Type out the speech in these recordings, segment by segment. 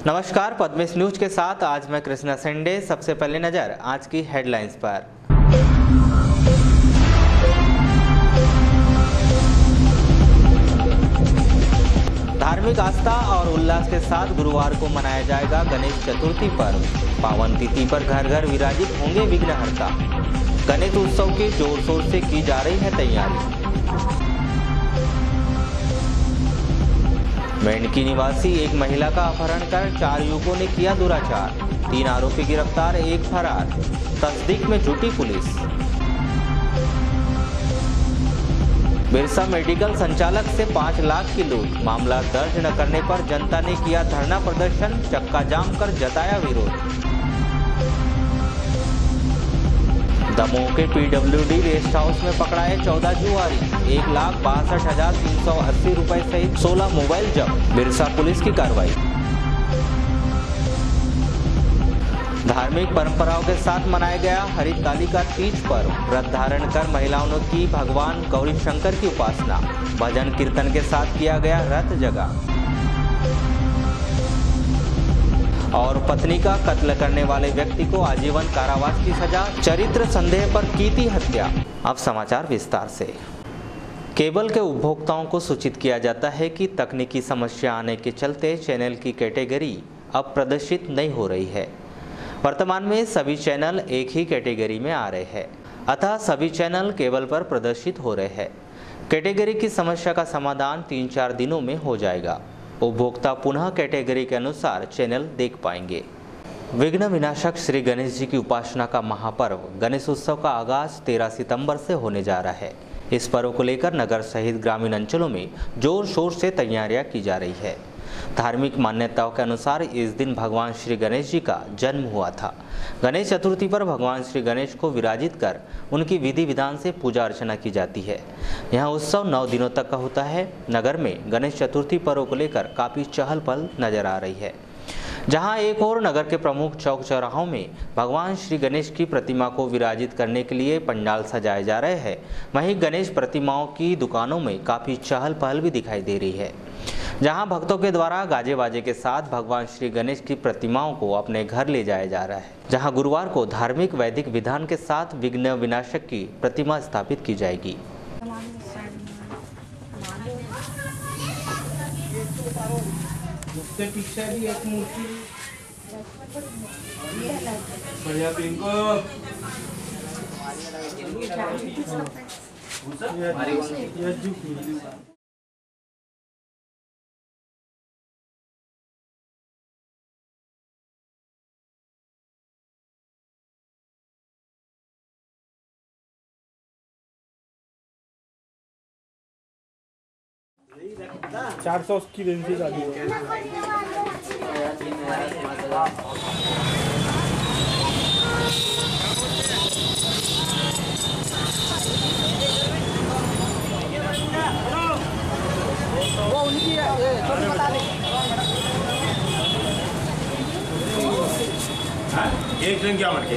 नमस्कार, पद्मेश न्यूज के साथ आज मैं कृष्णा सेंडे। सबसे पहले नजर आज की हेडलाइंस पर। धार्मिक आस्था और उल्लास के साथ गुरुवार को मनाया जाएगा गणेश चतुर्थी पर्व। पावन तिथि पर घर घर विराजित होंगे विघ्नहर्ता। गणेश उत्सव की जोर शोर से की जा रही है तैयारी। मेंढकी निवासी एक महिला का अपहरण कर 4 युवकों ने किया दुराचार। 3 आरोपी गिरफ्तार, 1 फरार। तस्दीक में जुटी पुलिस। बिरसा मेडिकल संचालक से 5 लाख की लूट। मामला दर्ज न करने पर जनता ने किया धरना प्रदर्शन, चक्का जाम कर जताया विरोध। दमोह के पीडब्ल्यूडी रेस्ट हाउस में पकड़ाए 14 जुआरी। 1,62,380 रुपए सहित 16 मोबाइल जब्त। बिरसा पुलिस की कार्रवाई। धार्मिक परंपराओं के साथ मनाया गया हरिताली का तीज पर्व। व्रत धारण कर महिलाओं ने की भगवान गौरी शंकर की उपासना। भजन कीर्तन के साथ किया गया रथ जगह। और पत्नी का कत्ल करने वाले व्यक्ति को आजीवन कारावास की सजा। चरित्र संदेह पर की थी हत्या। अब समाचार विस्तार से। केबल के उपभोक्ताओं को सूचित किया जाता है कि तकनीकी समस्या आने के चलते चैनल की कैटेगरी अब प्रदर्शित नहीं हो रही है। वर्तमान में सभी चैनल एक ही कैटेगरी में आ रहे हैं, अतः सभी चैनल केबल पर प्रदर्शित हो रहे हैं। कैटेगरी की समस्या का समाधान 3-4 दिनों में हो जाएगा। उपभोक्ता पुनः कैटेगरी के अनुसार चैनल देख पाएंगे। विघ्न विनाशक श्री गणेश जी की उपासना का महापर्व गणेश उत्सव का आगाज 13 सितंबर से होने जा रहा है। इस पर्व को लेकर नगर सहित ग्रामीण अंचलों में जोर शोर से तैयारियां की जा रही है। धार्मिक मान्यताओं के अनुसार इस दिन भगवान श्री गणेश जी का जन्म हुआ था। गणेश चतुर्थी पर भगवान श्री गणेश को विराजित कर उनकी विधि विधान से पूजा अर्चना की जाती है। यह उत्सव 9 दिनों तक का होता है। नगर में गणेश चतुर्थी पर्व को लेकर काफी चहल पहल नजर आ रही है। जहां एक और नगर के प्रमुख चौक चौराहों में भगवान श्री गणेश की प्रतिमा को विराजित करने के लिए पंडाल सजाए जा रहे हैं, वहीं गणेश प्रतिमाओं की दुकानों में काफी चहल पहल भी दिखाई दे रही है। जहां भक्तों के द्वारा गाजे बाजे के साथ भगवान श्री गणेश की प्रतिमाओं को अपने घर ले जाया जा रहा है। जहां गुरुवार को धार्मिक वैदिक विधान के साथ विघ्न विनाशक की प्रतिमा स्थापित की जाएगी। उसके पीछे भी एक मूर्ति बढ़िया पिंको चार 400 की रेंज की गाड़ी है। वो उनकी छोटी बता दे। एक ड्रिंक क्या मर के?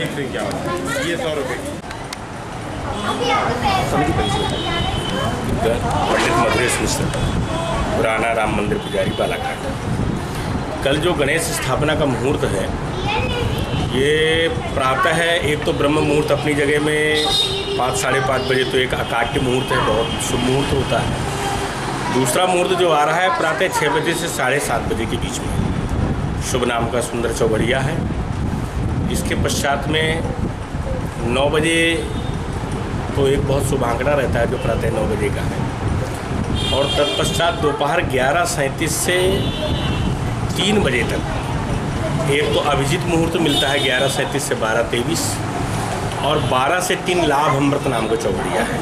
एक ड्रिंक क्या मर? ये 100 रुपये। पंडित मधुरेश मिश्र, पुराना राम मंदिर पुजारी बालाघाट। कल जो गणेश स्थापना का मुहूर्त है, ये प्रातः है। एक तो ब्रह्म मुहूर्त अपनी जगह में 5 साढ़े 5 बजे, तो एक आकाट्य मुहूर्त है, बहुत शुभ मुहूर्त होता है। दूसरा मुहूर्त जो आ रहा है प्रातः 6 बजे से 7:30 बजे के बीच में, शुभ नाम का सुंदर चौबरिया है। इसके पश्चात में 9 बजे तो एक बहुत शुभ आंकड़ा रहता है जो प्रातः 9 बजे का है। और तत्पश्चात दोपहर 11:37 से 3 बजे तक एक तो अभिजीत मुहूर्त मिलता है 11:37 से 12:23, और 12 से 3 लाभ अमृत नाम का चौबरिया है,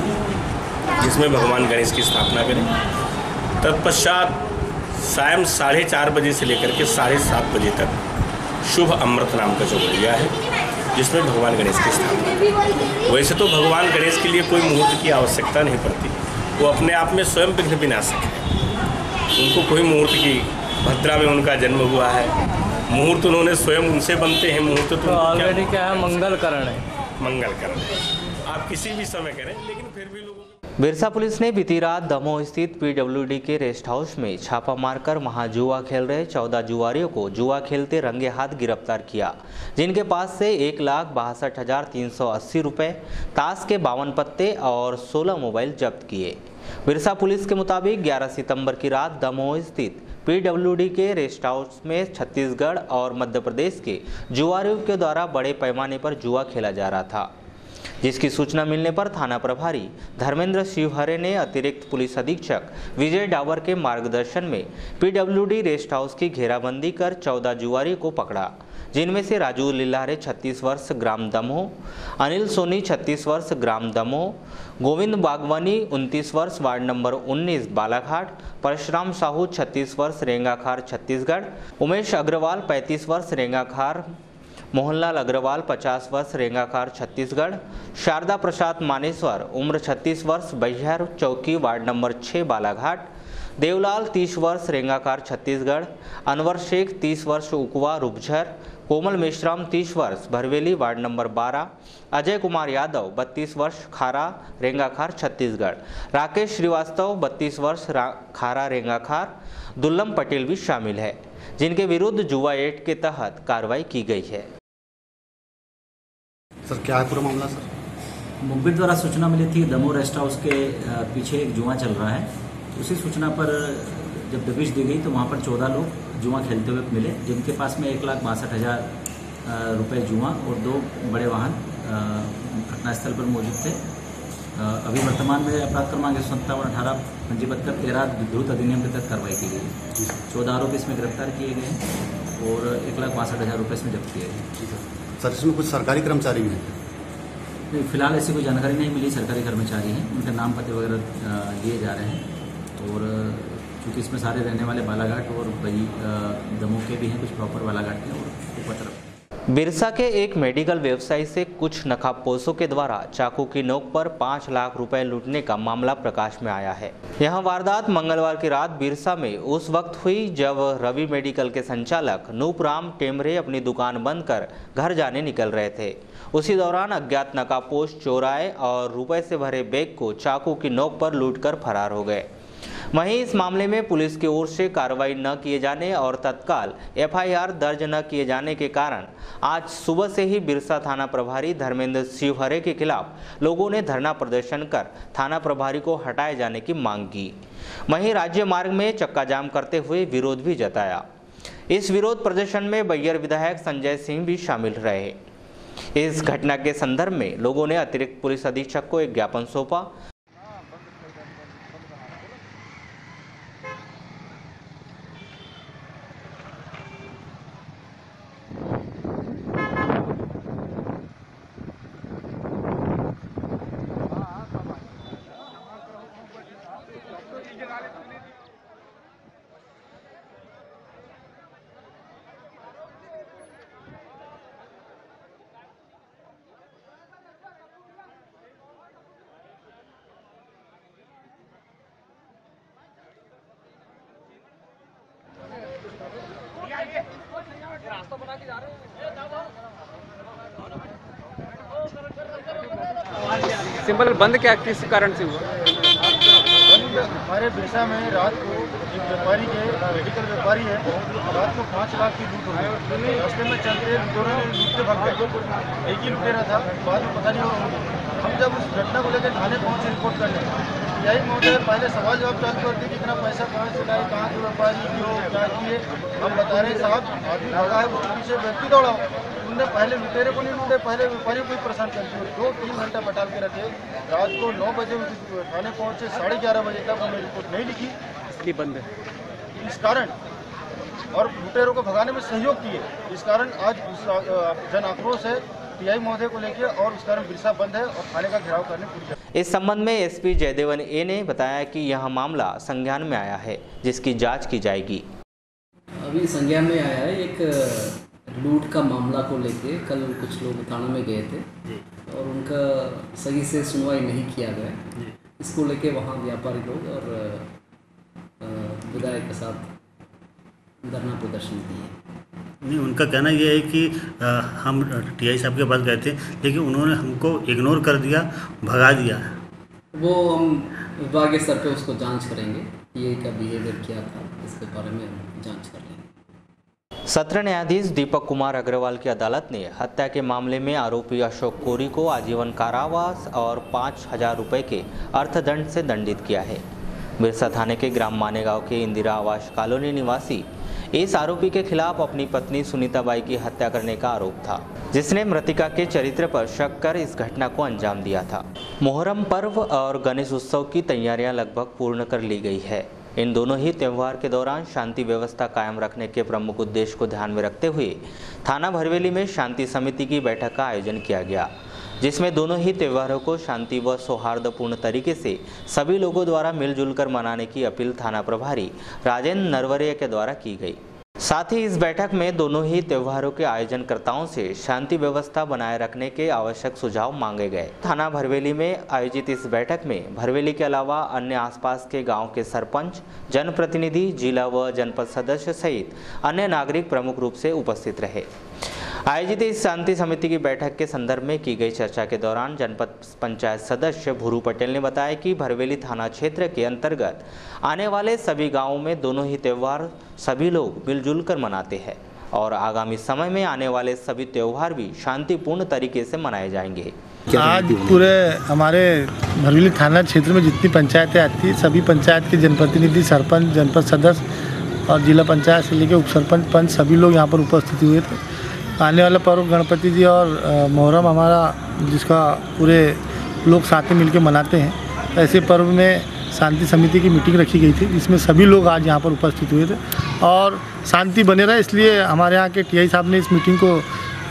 जिसमें भगवान गणेश की स्थापना करें। तत्पश्चात सायं 4:30 बजे से लेकर के 7:30 बजे तक शुभ अमृत नाम का चौबरिया है, जिसमें भगवान गणेश की स्थापना। वैसे तो भगवान गणेश के लिए कोई मुहूर्त की आवश्यकता नहीं पड़ती, वो अपने आप में स्वयं विघ्न विनाशक है। उनको कोई मुहूर्त की, भद्रा में उनका जन्म हुआ है, मुहूर्त उन्होंने स्वयं उनसे बनते हैं। मुहूर्त तो ऑलरेडी क्या है, मंगल करण है। मंगल करण है, आप किसी भी समय करें, लेकिन फिर भी लोगों को बिरसा पुलिस ने बीती रात दमोह स्थित पीडब्ल्यूडी के रेस्ट हाउस में छापा मारकर वहां जुआ खेल रहे 14 जुआरियों को जुआ खेलते रंगे हाथ गिरफ्तार किया, जिनके पास से 1,62,380 रुपये, ताश के 52 पत्ते और 16 मोबाइल जब्त किए। बिरसा पुलिस के मुताबिक 11 सितंबर की रात दमोह स्थित पीडब्ल्यूडी के रेस्ट हाउस में छत्तीसगढ़ और मध्य प्रदेश के जुआरियों के द्वारा बड़े पैमाने पर जुआ खेला जा रहा था, जिसकी सूचना मिलने पर थाना प्रभारी धर्मेंद्र शिवहरे ने अतिरिक्त पुलिस अधीक्षक विजय डावर के मार्गदर्शन में पीडब्ल्यूडी रेस्ट हाउस की घेराबंदी कर 14 जुआरी को पकड़ा, जिनमें से राजू लिल्लारे 36 वर्ष ग्राम दमोह, अनिल सोनी 36 वर्ष ग्राम दमोह, गोविंद बागवानी 29 वर्ष वार्ड नंबर 19 बालाघाट, परशुराम साहू 36 वर्ष रेंगाखार छत्तीसगढ़, उमेश अग्रवाल 35 वर्ष रेंगाखार, मोहनलाल अग्रवाल 50 वर्ष रेंगाखार छत्तीसगढ़, शारदा प्रसाद मानेश्वर उम्र 36 वर्ष बैहर चौकी वार्ड नंबर 6 बालाघाट, देवलाल 30 वर्ष रेंगाखार छत्तीसगढ़, अनवर शेख 30 वर्ष उकवा रूपझर, कोमल मेश्राम 30 वर्ष भरवेली वार्ड नंबर 12, अजय कुमार यादव 32 वर्ष खारा रेंगाखार छत्तीसगढ़, राकेश श्रीवास्तव 32 वर्ष खारा रेंगाखार, दुल्लम पटेल भी शामिल है, जिनके विरुद्ध जुआ एक्ट के तहत कार्रवाई की गई है। सर क्या है पूरा मामला सर? मुखबिर द्वारा सूचना मिली थी दमोह रेस्ट हाउस के पीछे एक जुआ चल रहा है। उसी सूचना पर जब दबिश दी गई तो वहाँ पर 14 लोग जुआ खेलते हुए मिले, जिनके पास में 1,62,000 रुपये जुआ और 2 बड़े वाहन घटनास्थल पर मौजूद थे। अभी वर्तमान में अपराध क्रमांक 157/18 पंजीबद्ध कर 13 द्रुत अधिनियम के तहत कार्रवाई की गई है। 14 आरोपी इसमें गिरफ्तार किए गए हैं और 1,62,000 रुपये इसमें जब्त किए गए। सर इसमें कुछ सरकारी कर्मचारी भी हैं? नहीं, फिलहाल ऐसी कोई जानकारी नहीं मिली। सरकारी कर्मचारी हैं, उनके नाम पते वगैरह लिए जा रहे हैं और क्योंकि इसमें सारे रहने वाले बालाघाट और वही दमोह के भी हैं, कुछ प्रॉपर बालाघाट के और ऊपर तरफ। बिरसा के एक मेडिकल व्यवसायी से कुछ नकाबपोशों के द्वारा चाकू की नोक पर 5 लाख रुपए लूटने का मामला प्रकाश में आया है। यह वारदात मंगलवार की रात बिरसा में उस वक्त हुई जब रवि मेडिकल के संचालक नूपराम टेमरे अपनी दुकान बंद कर घर जाने निकल रहे थे। उसी दौरान अज्ञात नकाबपोश चोर आए और रुपए से भरे बैग को चाकू की नोक पर लूटकर फरार हो गए। वहीं इस मामले में पुलिस की ओर से कार्रवाई न किए जाने और तत्काल एफआईआर दर्ज न किए जाने के कारण आज सुबह से ही बिरसा थाना प्रभारी धर्मेंद्र शिवहरे के खिलाफ लोगों ने धरना प्रदर्शन कर थाना प्रभारी को हटाए जाने की मांग की। वहीं राज्य मार्ग में चक्का जाम करते हुए विरोध भी जताया। इस विरोध प्रदर्शन में बैयर विधायक संजय सिंह भी शामिल रहे। इस घटना के संदर्भ में लोगों ने अतिरिक्त पुलिस अधीक्षक को एक ज्ञापन सौंपा। सिंपल बंद क्या किस कारण से हुआ? हमारे बिरसा में रात को एक व्यापारी के मेडिकल व्यापारी है, रात को 5 लाख की लूट हो गई। रास्ते में चलते लुटेरों ने लूटते भाग गए। एक ही लुटेरा था, बाद में पता नहीं हुआ। हम जब उस घटना को लेकर थाने पहुंचे रिपोर्ट करने, यही महोदय पहले सवाल जवाब चालू कर दी कि इतना पैसा कहाँ से लाए, कहाँ के व्यापारी क्यों क्या किए। हम बता रहे साहब आदमी भागा है, उसके पीछे व्यक्ति दौड़ा। उनने पहले लुटेरे को नहीं लूटे, पहले व्यापारियों को ही परेशान करते हुए 2-3 घंटा बैठा के रखे। रात को 9 बजे थाने पहुंचे, 11:30 बजे तक उन्होंने रिपोर्ट नहीं लिखी, इसलिए बंद है इस कारण, और लुटेरों को भगाने में सहयोग किए। इस कारण आज जन आक्रोश है टीआई महोदय को लेकर और इस कारण बिरसा बंद है और थाने का घेराव करने पूरी। इस संबंध में एसपी जयदेवन ए ने बताया कि यह मामला संज्ञान में आया है, जिसकी जांच की जाएगी। अभी संज्ञान में आया है एक लूट का मामला को लेके। कल कुछ लोग थाना में गए थे और उनका सही से सुनवाई नहीं किया गया। इसको लेके वहाँ व्यापारी लोग और विधायक के साथ धरना प्रदर्शन किए। नहीं, उनका कहना यह है कि हम टीआई साहब के पास गए थे, लेकिन उन्होंने हमको इग्नोर कर दिया, भगा दिया। वो हम विभागीय स्तर पे उसको जांच करेंगे, ये क्या बिहेवियर किया था, इसके बारे में हम जांच कर लेंगे। सत्र न्यायाधीश दीपक कुमार अग्रवाल की अदालत ने हत्या के मामले में आरोपी अशोक कोरी को आजीवन कारावास और 5,000 रुपये के अर्थदंड से दंडित किया है। बिरसा थाने के ग्राम मानेगांव के इंदिरा आवास कॉलोनी निवासी इस आरोपी के खिलाफ अपनी पत्नी सुनीताबाई की हत्या करने का आरोप था, जिसने मृतिका के चरित्र पर शक कर इस घटना को अंजाम दिया था। मोहर्रम पर्व और गणेश उत्सव की तैयारियां लगभग पूर्ण कर ली गई है। इन दोनों ही त्यौहार के दौरान शांति व्यवस्था कायम रखने के प्रमुख उद्देश्य को ध्यान में रखते हुए थाना भरवेली में शांति समिति की बैठक का आयोजन किया गया, जिसमें दोनों ही त्योहारों को शांति व सौहार्दपूर्ण तरीके से सभी लोगों द्वारा मिलजुल कर मनाने की अपील थाना प्रभारी राजेंद्र नरवरिया के द्वारा की गई। साथ ही इस बैठक में दोनों ही त्योहारों के आयोजनकर्ताओं से शांति व्यवस्था बनाए रखने के आवश्यक सुझाव मांगे गए। थाना भरवेली में आयोजित इस बैठक में भरवेली के अलावा अन्य आसपास के गांव के सरपंच, जनप्रतिनिधि, जिला व जनपद सदस्य सहित अन्य नागरिक प्रमुख रूप से उपस्थित रहे। आयोजित इस शांति समिति की बैठक के संदर्भ में की गई चर्चा के दौरान जनपद पंचायत सदस्य भूरू पटेल ने बताया कि भरवेली थाना क्षेत्र के अंतर्गत आने वाले सभी गांवों में दोनों ही त्यौहार सभी लोग मिलजुल कर मनाते हैं और आगामी समय में आने वाले सभी त्यौहार भी शांतिपूर्ण तरीके से मनाए जाएंगे। आज पूरे हमारे भरवेली थाना क्षेत्र में जितनी पंचायतें आती हैं, सभी पंचायत के जनप्रतिनिधि, सरपंच, जनपद सदस्य और जिला पंचायत से लेकर उप सरपंच, पंच सभी लोग यहाँ पर उपस्थित हुए थे। आने वाला पर्व गणपति जी और मोहर्रम हमारा, जिसका पूरे लोग साथ में मिलकर मनाते हैं, ऐसे पर्व में शांति समिति की मीटिंग रखी गई थी, जिसमें सभी लोग आज यहाँ पर उपस्थित हुए थे और शांति बने रहे, इसलिए हमारे यहाँ के टीआई साहब ने इस मीटिंग को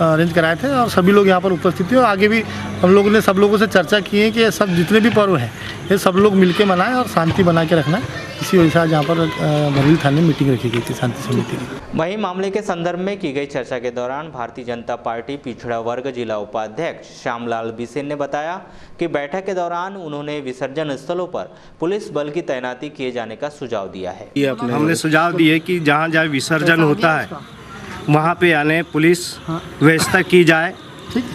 अरेंज कराए थे और सभी लोग यहाँ पर उपस्थित थे। और आगे भी हम लोगों ने सब लोगों से चर्चा की है कि सब जितने भी पर्व हैं ये सब लोग मिलके मनाएं और शांति बना के रखना है। इसी वजह से आज यहाँ पर भरवेली थाने में मीटिंग रखी गई थी शांति समिति की। वहीं मामले के संदर्भ में की गई चर्चा के दौरान भारतीय जनता पार्टी पिछड़ा वर्ग जिला उपाध्यक्ष श्यामलाल बिसेन ने बताया कि बैठक के दौरान उन्होंने विसर्जन स्थलों पर पुलिस बल की तैनाती किए जाने का सुझाव दिया है। हमने सुझाव दिए कि जहाँ जहाँ विसर्जन होता है वहाँ पे आने पुलिस व्यवस्था की जाए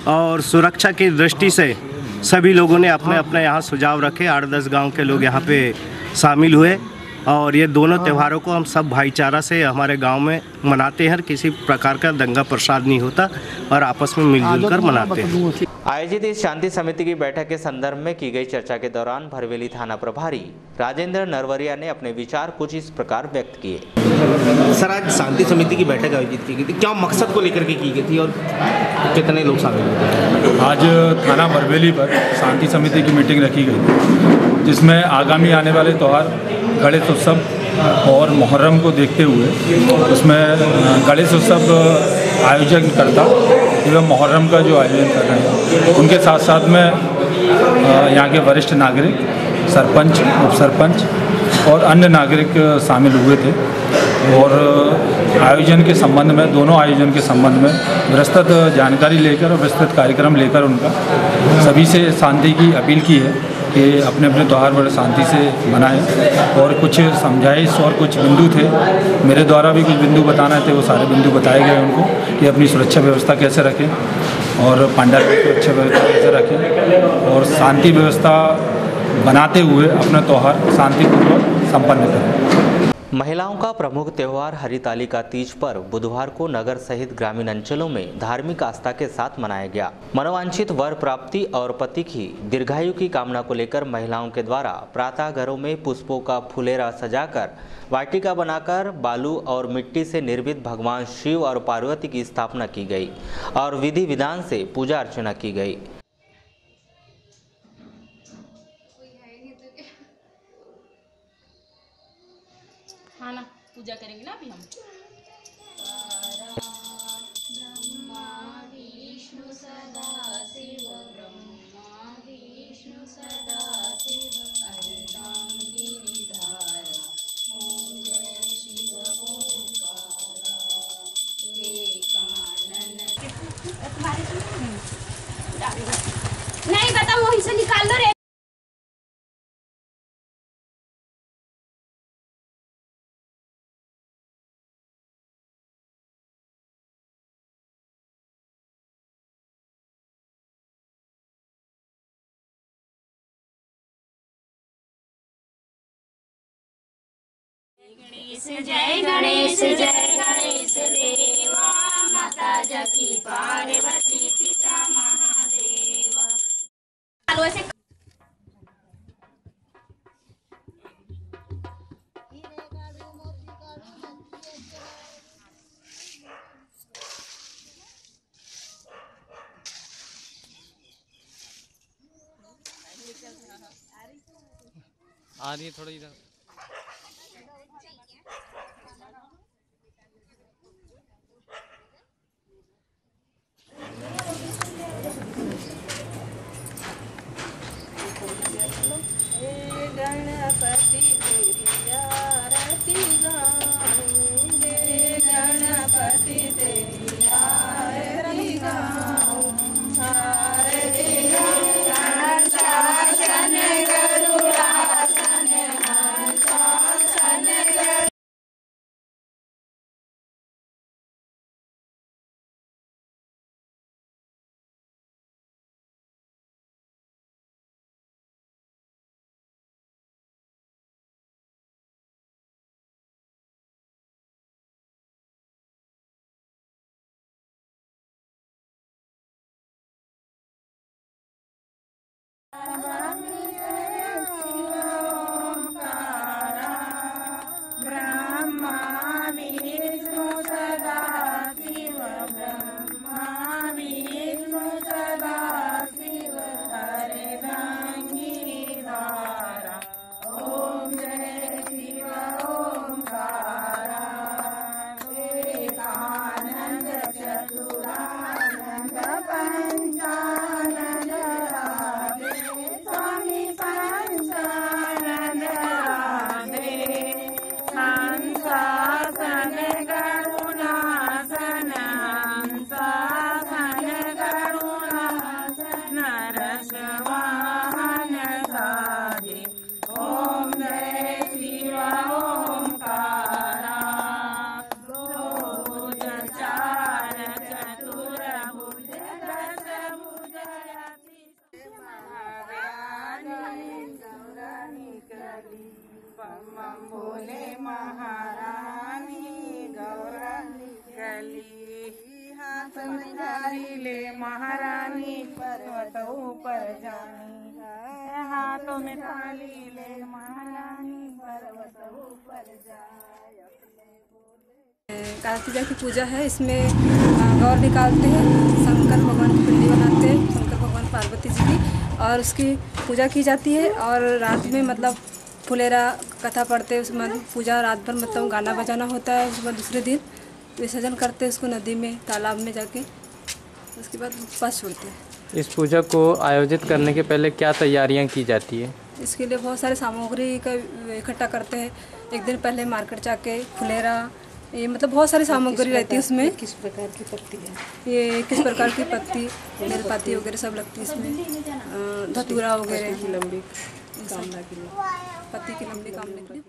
और सुरक्षा की दृष्टि से सभी लोगों ने अपने अपने यहाँ सुझाव रखे। 8-10 गांव के लोग यहाँ पे शामिल हुए और ये दोनों त्योहारों को हम सब भाईचारा से हमारे गांव में मनाते हैं। किसी प्रकार का दंगा प्रसाद नहीं होता और आपस में मिलजुल कर मनाते हैं। आयोजित इस शांति समिति की बैठक के संदर्भ में की गई चर्चा के दौरान भरवेली थाना प्रभारी राजेंद्र नरवरिया ने अपने विचार कुछ इस प्रकार व्यक्त किए। सर, आज शांति समिति की बैठक आयोजित की गई थी, क्या मकसद को लेकर के की गई थी और कितने लोग शामिल हुए? आज थाना भरवेली पर शांति समिति की मीटिंग रखी गई, जिसमें आगामी आने वाले त्यौहार गणेश उत्सव और मुहर्रम को देखते हुए उसमें गणेश उत्सव आयोजनकर्ता एवं मुहर्रम का जो आयोजन कर रहे हैं उनके साथ साथ में यहाँ के वरिष्ठ नागरिक, सरपंच, उप सरपंच और अन्य नागरिक शामिल हुए थे और आयोजन के संबंध में, दोनों आयोजन के संबंध में विस्तृत जानकारी लेकर और विस्तृत कार्यक्रम लेकर उनका सभी से शांति की अपील की है कि अपने अपने त्यौहार बड़े शांति से मनाएं और कुछ समझाइश और कुछ बिंदु थे, मेरे द्वारा भी कुछ बिंदु बताना थे, वो सारे बिंदु बताए गए उनको कि अपनी सुरक्षा व्यवस्था कैसे रखें और पंडाल की सुरक्षा व्यवस्था कैसे रखें और शांति व्यवस्था बनाते हुए अपना त्यौहार शांतिपूर्वक संपन्न करें। महिलाओं का प्रमुख त्यौहार हरितालिका तीज पर्व बुधवार को नगर सहित ग्रामीण अंचलों में धार्मिक आस्था के साथ मनाया गया। मनोवांछित वर प्राप्ति और पति की दीर्घायु की कामना को लेकर महिलाओं के द्वारा प्रातः घरों में पुष्पों का फुलेरा सजाकर वाटिका बनाकर बालू और मिट्टी से निर्मित भगवान शिव और पार्वती की स्थापना की गई और विधि विधान से पूजा अर्चना की गई। हाँ ना, पूजा करेंगे ना अभी हम। ब्रह्मा विष्णु सदा शिव, ब्रह्मा विष्णु सदा शिव, अरदां गिरिधारा, ओम जय शिव ओंकारा, एकानन। नहीं बता, वहीं से निकाल दो रे। जय गणेश देवा, माता जकी पार्वती पिता महादेव। आ रही है थोड़ा इधर। गणपति तेरी आरती गाऊं, गणपति तेरी आरती गाऊं, आरती गाऊं, शासन गरुड़ासन हंसासन ब्रह्मा विष्णु सदा शिव, ब्रह्मा विष्णु सदा शिव, हरदंगी धारा, ओम जय शिव ओंकारा, एकानंद चतुरानंद पंचानंद राधे, स्वामी पंचानंद राधे, हंसासन करुणासन हंसासन करुणासन रसवाहन साजे, ओम जय शिव ओंकारा, भुज चार चतुर्भुज दशभुज गौरानी कली, बम भोले महारानी गौरानी कली, हाथ में धारी ले महारानी पर्वत ऊपर जानी, हाथों में थाली ले महारानी पर्वत ऊपर जाए। कार्तिका की पूजा है, इसमें गौर निकालते हैं, शंकर भगवान की पिंडी बनाते हैं, शंकर भगवान पार्वती जी की, और उसकी पूजा की जाती है। और रात में मतलब फुलेरा कथा पढ़ते हैं, उसमें पूजा रात भर मतलब गाना बजाना होता है। उसके बाद दूसरे दिन विसर्जन करते हैं उसको नदी में, तालाब में जाके, उसके बाद उपवास छोड़ते हैं। इस पूजा को आयोजित करने के पहले क्या तैयारियां की जाती है? इसके लिए बहुत सारे सामग्री का इकट्ठा करते हैं। एक दिन पहले मार्केट जाके फुलेरा, ये मतलब बहुत सारी सामग्री रहती है उसमें। किस प्रकार की पत्ती है ये, किस प्रकार की पत्ती, बेलपाती वगैरह सब लगती है इसमें, धतूरा वगैरह, लंबी पत्ती की लंबी कामने के लिए।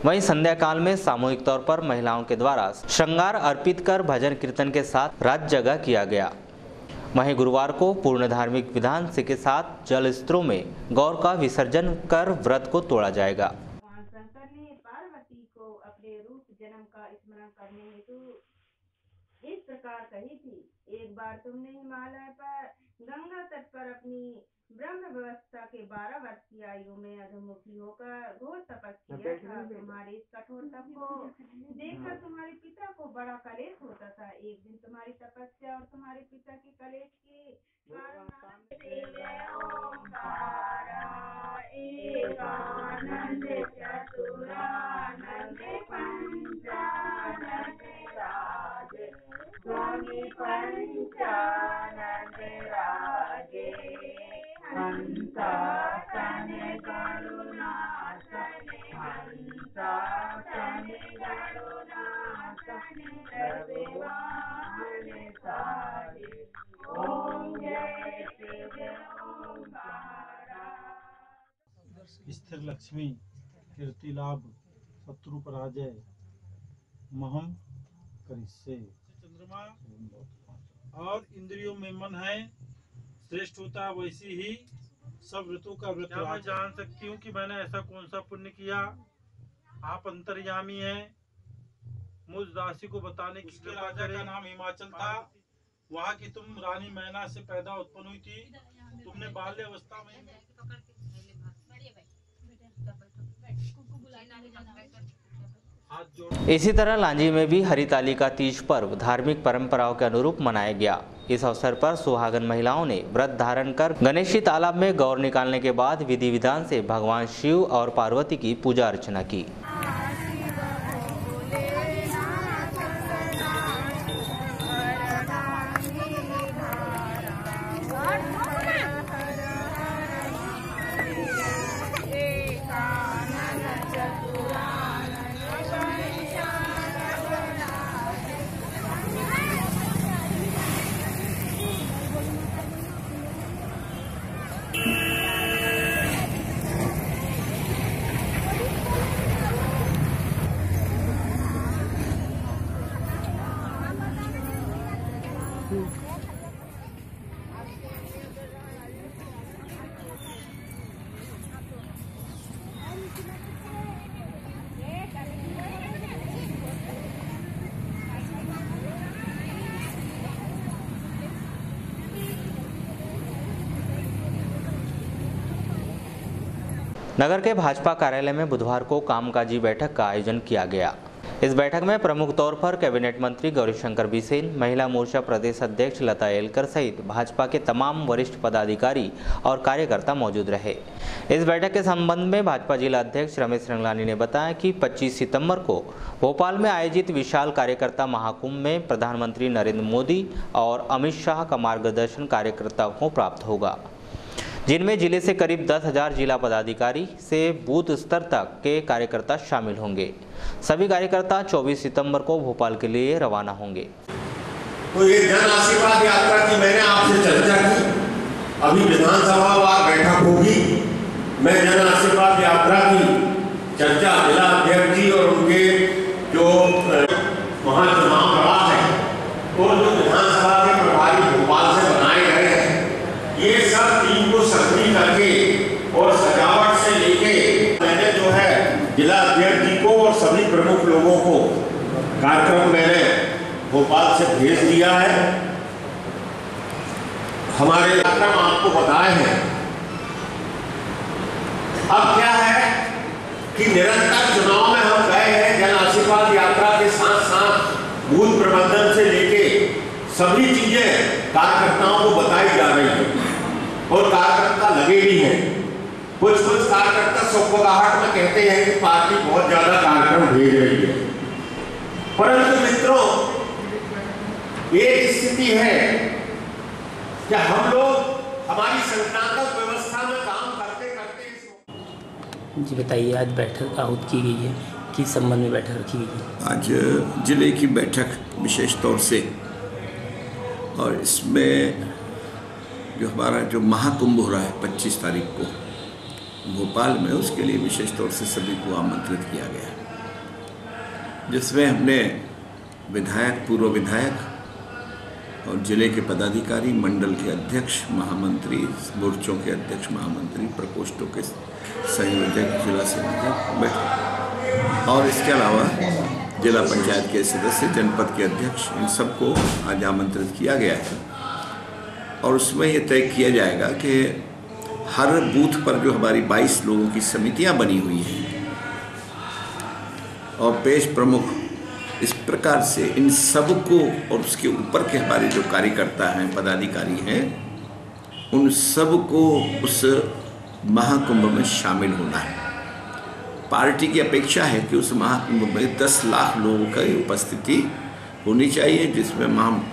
वहीं संध्या काल में सामूहिक तौर पर महिलाओं के द्वारा श्रृंगार अर्पित कर भजन कीर्तन के साथ रात जगा किया गया। वहीं गुरुवार को पूर्ण धार्मिक विधान के साथ जल स्त्रों में गौर का विसर्जन कर व्रत को तोड़ा जाएगा। भगवान शंकर ने पार्वती को अपने रूप जन्म का स्मरण करने हेतु इस प्रकार कही थी, एक बार तुमने हिमालय पर गंगा तट पर अपनी ब्रह्म व्यवस्था के 12 वर्ष की आयु में अधोमुखी होकर घोर तपस्या किया था। तुम्हारे इस कठोर तप को देखकर तुम्हारे पिता को बड़ा कलेश होता था। एक दिन तुम्हारी तपस्या और तुम्हारे पिता के कलेश के कारण स्वामी पंचानंद राजे, हंसासन करुणासन हंसासन करुणासन रविवाहन साजे, ओम जय शिव ओंकारा। स्थिर लक्ष्मी, कीर्ति लाभ, शत्रु पराजय, महम करिष्ये। चंद्रमा और इंद्रियों में मन है, श्रेष्ठ होता वैसी ही सब ऋतु का व्रत। क्या मैं जान सकती हूँ कि मैंने ऐसा कौन सा पुण्य किया आप अंतर्यामी हैं, मुझ दासी को बताने की कृपा करें। का नाम हिमाचल था, वहाँ की तुम रानी मैना से पैदा उत्पन्न हुई थी। तुमने बाल्य अवस्था में इसी तरह लांजी में भी हरितालिका तीज पर्व धार्मिक परंपराओं के अनुरूप मनाया गया। इस अवसर पर सुहागन महिलाओं ने व्रत धारण कर गणेशी तालाब में गौर निकालने के बाद विधि विधान से भगवान शिव और पार्वती की पूजा अर्चना की। नगर के भाजपा कार्यालय में बुधवार को कामकाजी बैठक का आयोजन किया गया। इस बैठक में प्रमुख तौर पर कैबिनेट मंत्री गौरीशंकर बिसेन, महिला मोर्चा प्रदेश अध्यक्ष लता एलकर सहित भाजपा के तमाम वरिष्ठ पदाधिकारी और कार्यकर्ता मौजूद रहे। इस बैठक के संबंध में भाजपा जिला अध्यक्ष रमेश रंगलानी ने बताया कि 25 सितंबर को भोपाल में आयोजित विशाल कार्यकर्ता महाकुंभ में प्रधानमंत्री नरेंद्र मोदी और अमित शाह का मार्गदर्शन कार्यकर्ताओं को प्राप्त होगा, जिनमें जिले से करीब 10,000 जिला पदाधिकारी से बूथ स्तर तक के कार्यकर्ता शामिल होंगे। सभी कार्यकर्ता 24 सितंबर को भोपाल के लिए रवाना होंगे। तो ये जन आशीर्वाद यात्रा की मैंने आपसे चर्चा की, अभी विधानसभा वार बैठक होगी। मैं जन आशीर्वाद यात्रा की चर्चा जिला अध्यक्ष जी और उनके जो वहाँ चुनाव लड़ा है और जो विधानसभा के प्रभारी भोपाल से बनाए गए हैं, ये सब टीम को सक्रिय करके और सजावट से लेके मैंने जो है जिला अध्यक्ष जी को और सभी प्रमुख लोगों को कार्यक्रम मैंने भोपाल से भेज दिया है। हमारे कार्यक्रम आपको बताए हैं। अब क्या है कि निरंतर चुनाव में हम गए हैं, जन आशीर्वाद यात्रा के साथ साथ बूथ प्रबंधन से लेके सभी चीजें कार्यकर्ताओं को बताई जा रही है और कार्यकर्ता लगे भी हैं। कुछ कार्यकर्ता सौभाग्यवश में कहते हैं कि पार्टी बहुत ज्यादा कार्यक्रम भेज रही है, परंतु मित्रों एक स्थिति है कि हम लोग हमारी संगठनात्मक व्यवस्था में काम करते करते। जी बताइए, आज बैठक आहूत की गई है, किस संबंध में बैठक रखी गई है? आज जिले की बैठक विशेष तौर से, और इसमें जो हमारा जो महाकुंभ हो रहा है 25 तारीख को भोपाल में, उसके लिए विशेष तौर से सभी को आमंत्रित किया गया, जिसमें हमने विधायक, पूर्व विधायक और जिले के पदाधिकारी, मंडल के अध्यक्ष, महामंत्री, मोर्चों के अध्यक्ष, महामंत्री, प्रकोष्ठों के संयोजक, जिला संयोजक बैठे, और इसके अलावा जिला पंचायत के सदस्य, जनपद के अध्यक्ष, इन सबको आज आमंत्रित किया गया है। और उसमें ये तय किया जाएगा कि हर बूथ पर जो हमारी 22 लोगों की समितियां बनी हुई हैं और पेश प्रमुख, इस प्रकार से इन सब को और उसके ऊपर के हमारे जो कार्यकर्ता हैं, पदाधिकारी हैं, उन सब को उस महाकुंभ में शामिल होना है। पार्टी की अपेक्षा है कि उस महाकुंभ में 10 लाख लोगों की उपस्थिति होनी चाहिए, जिसमें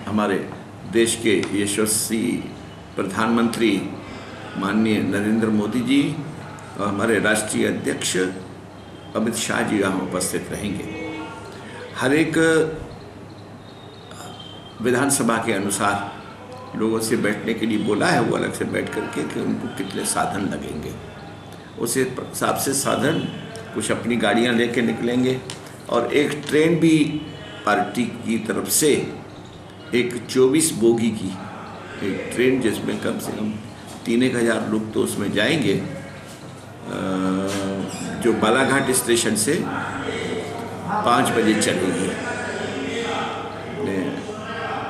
हमारे देश के यशस्वी प्रधानमंत्री माननीय नरेंद्र मोदी जी और हमारे राष्ट्रीय अध्यक्ष अमित शाह जी यहाँ उपस्थित रहेंगे। हर एक विधानसभा के अनुसार लोगों से बैठने के लिए बोला है, वो अलग से बैठ करके कि उनको कितने साधन लगेंगे, उस हिसाब से साधन, कुछ अपनी गाड़ियाँ लेके निकलेंगे और एक ट्रेन भी पार्टी की तरफ से, एक 24 बोगी की एक ट्रेन, जिसमें कम से कम 3,000 लोग तो उसमें जाएंगे, जो बालाघाट स्टेशन से 5 बजे चलेगी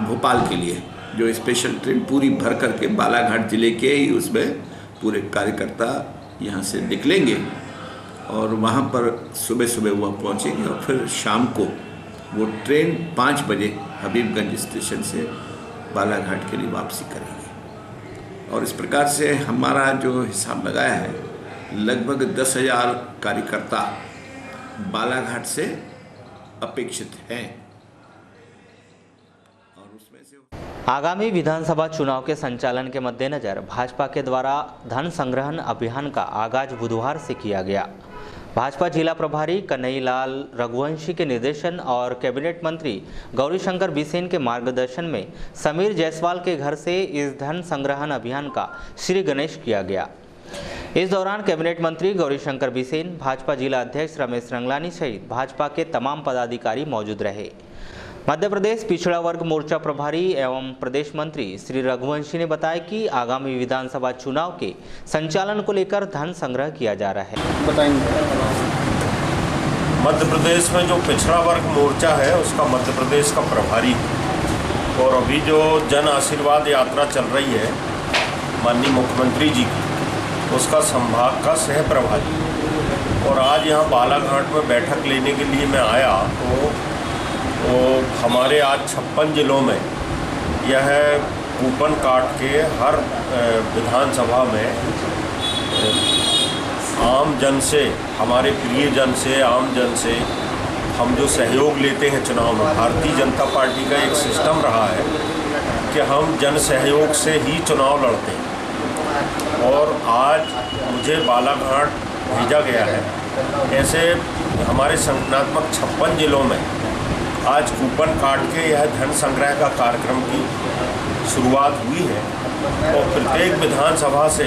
भोपाल के लिए, जो स्पेशल ट्रेन पूरी भर करके बालाघाट जिले के ही उसमें पूरे कार्यकर्ता यहाँ से निकलेंगे और वहाँ पर सुबह सुबह वह पहुँचेंगे और फिर शाम को वो ट्रेन 5 बजे हबीबगंज स्टेशन से बालाघाट के लिए वापसी करेंगे। और इस प्रकार से हमारा जो हिसाब लगाया है, लगभग 10,000 कार्यकर्ता बालाघाट से अपेक्षित हैं। आगामी विधानसभा चुनाव के संचालन के मद्देनजर भाजपा के द्वारा धन संग्रहण अभियान का आगाज बुधवार से किया गया। भाजपा जिला प्रभारी कन्हैयालाल रघुवंशी के निर्देशन और कैबिनेट मंत्री गौरीशंकर बिसेन के मार्गदर्शन में समीर जायसवाल के घर से इस धन संग्रहण अभियान का श्री गणेश किया गया। इस दौरान कैबिनेट मंत्री गौरीशंकर बिसेन, भाजपा जिला अध्यक्ष रमेश रंगलानी सहित भाजपा के तमाम पदाधिकारी मौजूद रहे। मध्य प्रदेश पिछड़ा वर्ग मोर्चा प्रभारी एवं प्रदेश मंत्री श्री रघुवंशी ने बताया कि आगामी विधानसभा चुनाव के संचालन को लेकर धन संग्रह किया जा रहा है। बताएंगे। मध्य प्रदेश में जो पिछड़ा वर्ग मोर्चा है उसका मध्य प्रदेश का प्रभारी है और अभी जो जन आशीर्वाद यात्रा चल रही है माननीय मुख्यमंत्री जी की, उसका संभाग का सह प्रभारी। और आज यहाँ बालाघाट में बैठक लेने के लिए मैं आया तो हमारे आज 56 जिलों में यह कूपन काट के हर विधानसभा में आम जन से, हमारे प्रिय जन से, आम जन से हम जो सहयोग लेते हैं चुनाव में, भारतीय जनता पार्टी का एक सिस्टम रहा है कि हम जन सहयोग से ही चुनाव लड़ते हैं। और आज मुझे बालाघाट भेजा गया है। ऐसे हमारे संगठनात्मक 56 जिलों में आज कूपन काट के यह धन संग्रह का कार्यक्रम की शुरुआत हुई है और प्रत्येक विधानसभा से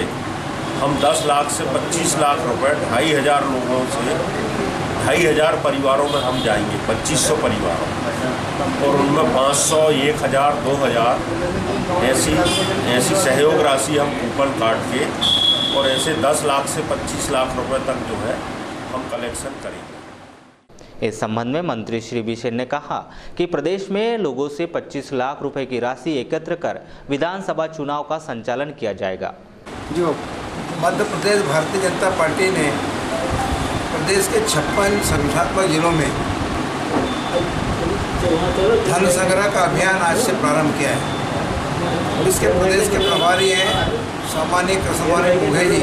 हम 10 लाख से 25 लाख रुपए 2,500 लोगों से 2,500 परिवारों में हम जाएंगे, 2,500 परिवारों, और उनमें 500, 1,000, 2,000 ऐसी सहयोग राशि हम कूपन काट के और ऐसे 10 लाख से 25 लाख रुपए तक जो है हम कलेक्शन करेंगे। इस संबंध में मंत्री श्री बिसेन ने कहा कि प्रदेश में लोगों से 25 लाख रुपए की राशि एकत्र कर विधानसभा चुनाव का संचालन किया जाएगा। जो मध्य प्रदेश भारतीय जनता पार्टी ने प्रदेश के 56 संगठनात्मक जिलों में धन संग्रह का अभियान आज से प्रारंभ किया है। इसके प्रदेश के प्रभारी हैं सामान्य कृष्णकुमार मुघे जी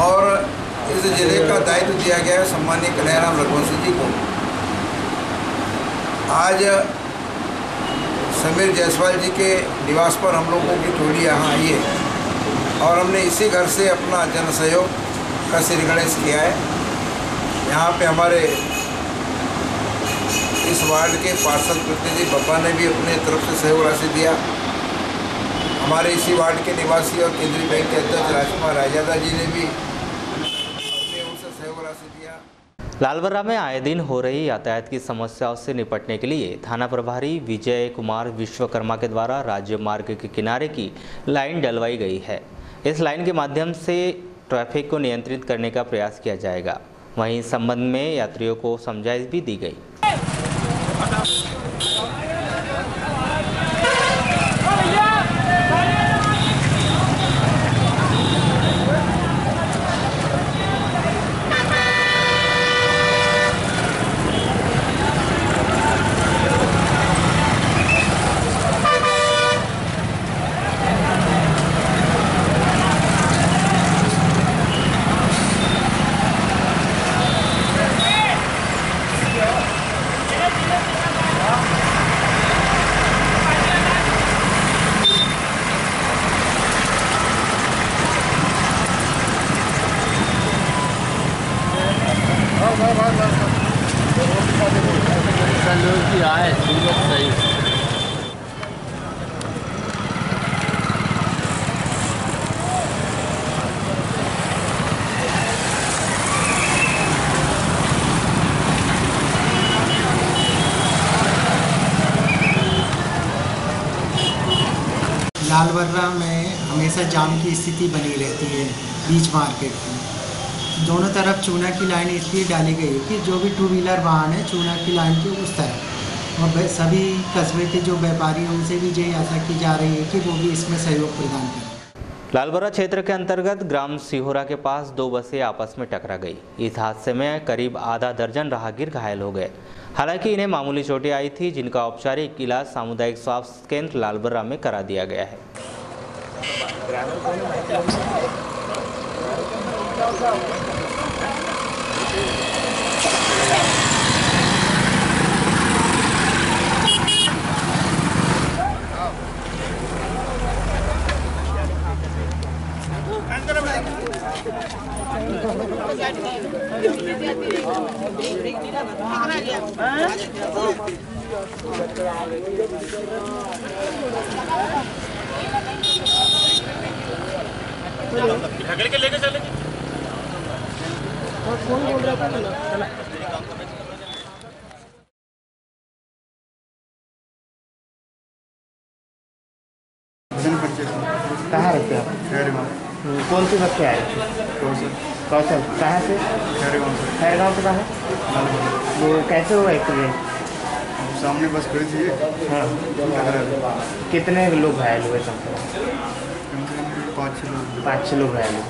और इस जिले का दायित्व दिया गया है सम्मानीय कन्हैयालाल रघुवंशी जी को। आज समीर जायसवाल जी के निवास पर हम लोगों की टोली यहाँ आई है और हमने इसी घर से अपना जन सहयोग का श्री गणेश किया है। यहाँ पे हमारे इस वार्ड के पार्षद प्रतिनिधि बप्पा ने भी अपने तरफ से सहयोग राशि दिया। हमारे इसी वार्ड के निवासी और केंद्रीय बैंक के अध्यक्ष राजकुमार रायजादा जी ने भी लालबर्रा में आए दिन हो रही यातायात की समस्याओं से निपटने के लिए थाना प्रभारी विजय कुमार विश्वकर्मा के द्वारा राज्य मार्ग के किनारे की लाइन डलवाई गई है। इस लाइन के माध्यम से ट्रैफिक को नियंत्रित करने का प्रयास किया जाएगा। वहीं इस संबंध में यात्रियों को समझाइश भी दी गई। लालबर्रा में हमेशा जाम की स्थिति बनी रहती है बीच मार्केट में। दोनों तरफ चूना की लाइन इसलिए डाली गई है कि जो भी टू व्हीलर वाहन है चूना की लाइन के उस तरफ, और सभी कस्बे के जो व्यापारी हैं उनसे भी यही आशा की जा रही है कि वो भी इसमें सहयोग प्रदान करें। लालबरा क्षेत्र के अंतर्गत ग्राम सिहोरा के पास दो बसें आपस में टकरा गई। इस हादसे में करीब आधा दर्जन राहगीर घायल हो गए। हालांकि इन्हें मामूली चोटें आई थी, जिनका औपचारिक इलाज सामुदायिक स्वास्थ्य केंद्र लालबरा में करा दिया गया है। के लेके चले कौन बोल रहा है? कहाँ रहते हैं आप? कौन सी बस से आए थे? कौशल। कहाँ से? खैरगाँव से कहाँ है? वो कैसे हुआ एक्सीडेंट? सामने बस खड़ी थी। हाँ। कितने लोग घायल हुए? 5-6 लोग घायल हुए।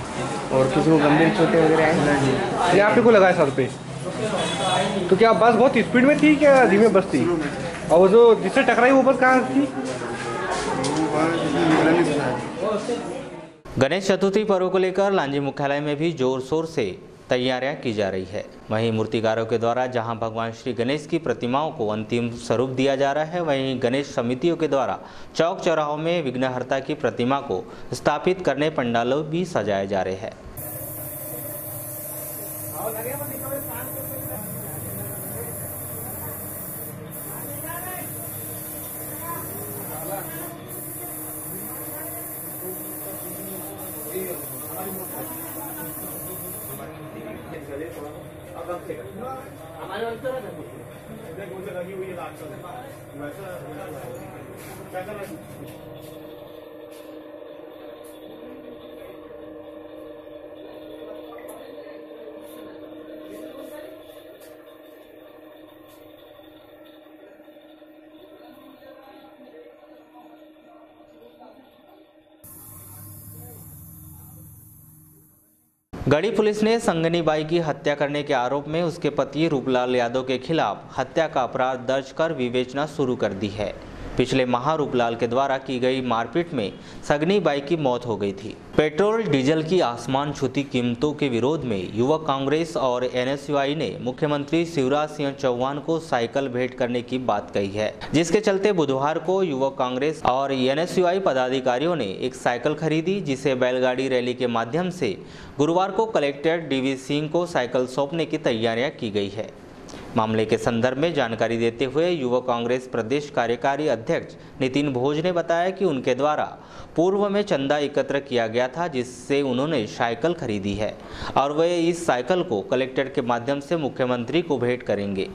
और किसी को गंभीर चोटें वगैरह आई? ये आप ही को लगा है सर पे? तो क्या बस बहुत स्पीड में थी क्या धीमे बस थी? और वो जो जिससे टकराई वो बस कहाँ थी? गणेश चतुर्थी पर्व को लेकर लांजी मुख्यालय में भी जोर शोर से तैयारियां की जा रही है। वहीं मूर्तिकारों के द्वारा जहां भगवान श्री गणेश की प्रतिमाओं को अंतिम स्वरूप दिया जा रहा है, वहीं गणेश समितियों के द्वारा चौक चौराहों में विघ्नहर्ता की प्रतिमा को स्थापित करने पंडालों भी सजाए जा रहे हैं। हमारे लगी हुई है गढ़ी पुलिस ने संगनी बाई की हत्या करने के आरोप में उसके पति रूपलाल यादव के खिलाफ हत्या का अपराध दर्ज कर विवेचना शुरू कर दी है। पिछले माह रूपलाल के द्वारा की गई मारपीट में संगनी बाई की मौत हो गई थी। पेट्रोल डीजल की आसमान छूती कीमतों के विरोध में युवक कांग्रेस और एनएसयूआई ने मुख्यमंत्री शिवराज सिंह चौहान को साइकिल भेंट करने की बात कही है, जिसके चलते बुधवार को युवक कांग्रेस और एनएसयूआई पदाधिकारियों ने एक साइकिल खरीदी, जिसे बैलगाड़ी रैली के माध्यम से गुरुवार को कलेक्टर डीवी सिंह को साइकिल सौंपने की तैयारियां की गई है। मामले के संदर्भ में जानकारी देते हुए युवक कांग्रेस प्रदेश कार्यकारी अध्यक्ष नितिन भोज ने बताया कि उनके द्वारा पूर्व में चंदा एकत्र किया गया था, जिससे उन्होंने साइकिल खरीदी है और वे इस साइकिल को कलेक्टर के माध्यम से मुख्यमंत्री को भेंट करेंगे।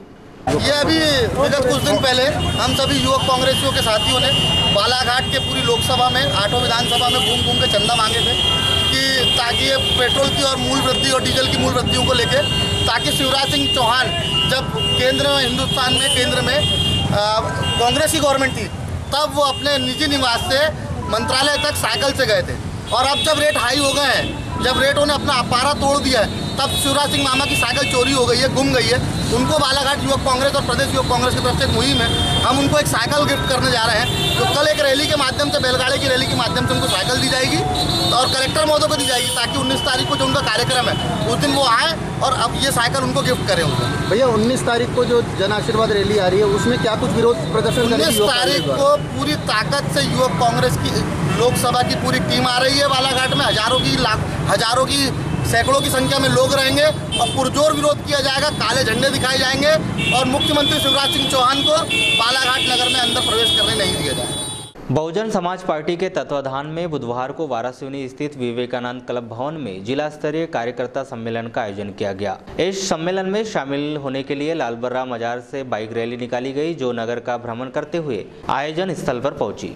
ये अभी विगत कुछ दिन पहले हम सभी युवक कांग्रेसियों के साथियों ने बालाघाट के पूरी लोकसभा में 8 विधानसभा में घूम घूम के चंदा मांगे थे कि ताकि ये पेट्रोल की और मूल वृद्धि और डीजल की मूल वृद्धियों को लेके, ताकि शिवराज सिंह चौहान जब केंद्र में हिंदुस्तान में केंद्र में कांग्रेस की गवर्नमेंट थी, तब वो अपने निजी निवास से मंत्रालय तक साइकिल से गए थे। और अब जब रेट हाई हो गए हैं, जब रेटों ने अपना अपारा तोड़ दिया है, तब शिवराज सिंह मामा की साइकिल चोरी हो गई है, गुम गई है। उनको बालाघाट युवक कांग्रेस और प्रदेश युवक कांग्रेस की तरफ से एक मुहिम है, हम उनको एक साइकिल गिफ्ट करने जा रहे हैं। तो कल एक रैली के माध्यम से, बैलगाड़ी की रैली के माध्यम से उनको साइकिल दी जाएगी और कलेक्टर महोदय को दी जाएगी, ताकि 19 तारीख को जो उनका कार्यक्रम है उस दिन वो आए और अब ये साइकिल उनको गिफ्ट करें। उनको भैया 19 तारीख को जो जन आशीर्वाद रैली आ रही है, उसमें क्या कुछ विरोध प्रदर्शन? 19 तारीख को पूरी ताकत से युवक कांग्रेस की लोकसभा की पूरी टीम आ रही है बालाघाट में। हजारों की सैकड़ों की संख्या में लोग रहेंगे और पुरजोर विरोध किया जाएगा, काले झंडे दिखाए जाएंगे और मुख्यमंत्री शिवराज सिंह चौहान को बालाघाट नगर में अंदर प्रवेश करने नहीं दिया जाएगा। बहुजन समाज पार्टी के तत्वाधान में बुधवार को वारासिवनी स्थित विवेकानंद क्लब भवन में जिला स्तरीय कार्यकर्ता सम्मेलन का आयोजन किया गया। इस सम्मेलन में शामिल होने के लिए लालबर्रा मजार से बाइक रैली निकाली गई, जो नगर का भ्रमण करते हुए आयोजन स्थल पर पहुंची।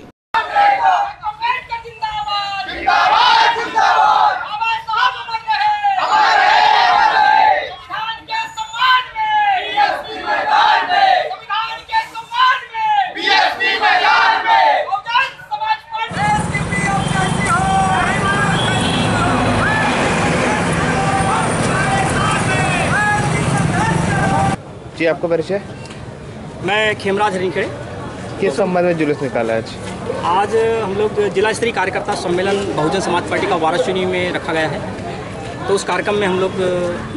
जी, आपका परिचय? मैं खेमराज हरिंगखेड़े। किस संबंध में जुलूस निकाला आज हम लोग जिला स्तरीय कार्यकर्ता सम्मेलन बहुजन समाज पार्टी का वाराणसी में रखा गया है। तो उस कार्यक्रम में हम लोग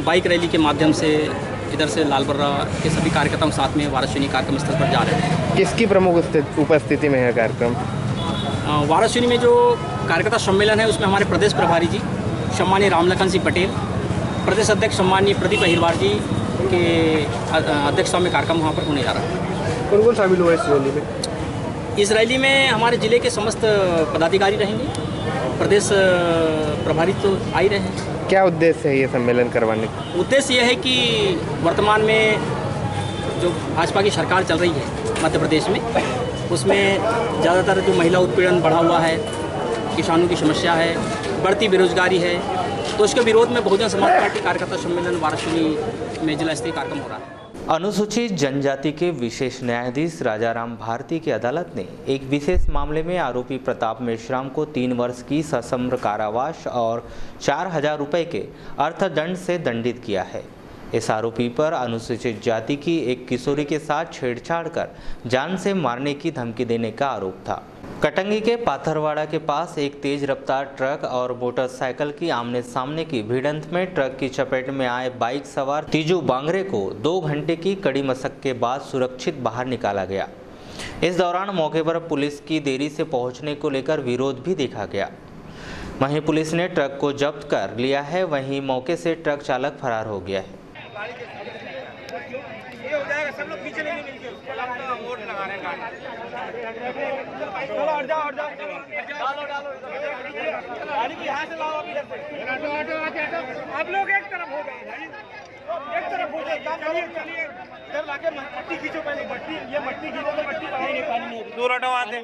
बाइक रैली के माध्यम से इधर से लालबर्रा के सभी कार्यकर्ताओं साथ में वाराणसी कार्यक्रम स्थल पर जा रहे हैं। किसकी प्रमुख उपस्थिति में है कार्यक्रम? वाराणसी में जो कार्यकर्ता सम्मेलन है उसमें हमारे प्रदेश प्रभारी जी सम्मानीय रामलखन सिंह पटेल, प्रदेश अध्यक्ष सम्मानीय प्रदीप अहिरवार जी के अध्यक्षता में कार्यक्रम वहाँ पर होने जा रहा है। कौन कौन शामिल हुआ इस रैली में? इस रैली में हमारे ज़िले के समस्त पदाधिकारी रहेंगे, प्रदेश प्रभारी तो आ ही रहे हैं। क्या उद्देश्य है ये सम्मेलन करवाने का? उद्देश्य यह है कि वर्तमान में जो भाजपा की सरकार चल रही है मध्य प्रदेश में, उसमें ज़्यादातर जो महिला उत्पीड़न बढ़ा हुआ है, किसानों की समस्या है, बढ़ती बेरोजगारी है, तो उसके विरोध में बहुजन समाज पार्टी कार्यकर्ता सम्मेलन वाराणसी में जिला स्तरीय कार्यक्रम हो रहा है। अनुसूचित जनजाति के विशेष न्यायाधीश राजाराम भारती की अदालत ने एक विशेष मामले में आरोपी प्रताप मेश्राम को 3 वर्ष की सश्रम कारावास और 4,000 रुपये के अर्थदंड से दंडित किया है। इस आरोपी पर अनुसूचित जाति की एक किशोरी के साथ छेड़छाड़ कर जान से मारने की धमकी देने का आरोप था। कटंगी के पाथरवाड़ा के पास एक तेज रफ्तार ट्रक और मोटरसाइकिल की आमने सामने की भिड़ंत में ट्रक की चपेट में आए बाइक सवार तीजू बांगरे को 2 घंटे की कड़ी मशक्कत के बाद सुरक्षित बाहर निकाला गया। इस दौरान मौके पर पुलिस की देरी से पहुंचने को लेकर विरोध भी देखा गया। वहीं पुलिस ने ट्रक को जब्त कर लिया है, वहीं मौके से ट्रक चालक फरार हो गया है। आप लोग एक तरफ हो गए भाई, एक तरफ हो जाए। चलिए इधर लाके मट्टी खींचो, पहले मट्टी, ये मट्टी खींचो तो मट्टी पानी नहीं, दूर हटो वहाँ से,